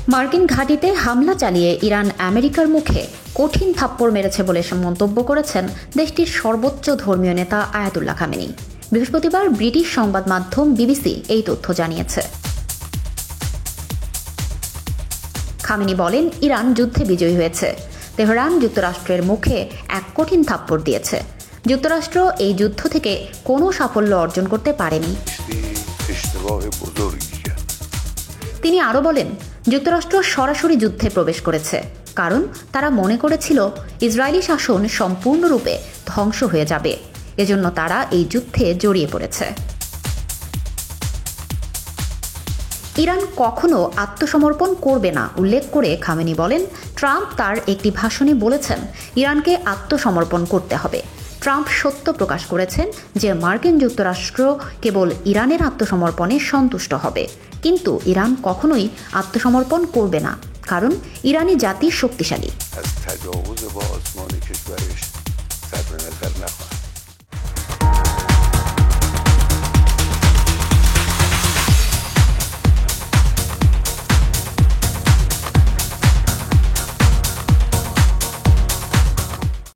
মার্কিন ঘাঁটিতে হামলা চালিয়ে ইরান আমেরিকার মুখে কঠিন থাপ্পড় মেরেছে বলে মন্তব্য করেছেন দেশটির সর্বোচ্চ ধর্মীয় নেতা আয়াতুল্লাহ খামেনি। বৃহস্পতিবার ব্রিটিশ সংবাদ মাধ্যম বিবিসি এই তথ্য জানিয়েছে। খামেনি বলেন, ইরান যুদ্ধে বিজয়ী হয়েছে। তেহরান যুক্তরাষ্ট্রের মুখে এক কঠিন থাপ্পড় দিয়েছে। যুক্তরাষ্ট্র এই যুদ্ধ থেকে কোনো সাফল্য অর্জন করতে পারেনি। তিনি আরও বলেন, যুক্তরাষ্ট্র সরাসরি যুদ্ধে প্রবেশ করেছে, কারণ তারা মনে করেছিল ইসরায়েলি শাসন সম্পূর্ণরূপে ধ্বংস হয়ে যাবে। এজন্য তারা এই যুদ্ধে জড়িয়ে পড়েছে। ইরান কখনো আত্মসমর্পণ করবে না উল্লেখ করে খামেনি বলেন, ট্রাম্প তার একটি ভাষণে বলেছেন ইরানকে আত্মসমর্পণ করতে হবে। ট্রাম্প সত্য প্রকাশ করেছেন যে মার্কিন যুক্তরাষ্ট্র কেবল ইরানের আত্মসমর্পণে সন্তুষ্ট হবে, কিন্তু ইরান কখনোই আত্মসমর্পণ করবে না, কারণ ইরানি জাতি শক্তিশালী।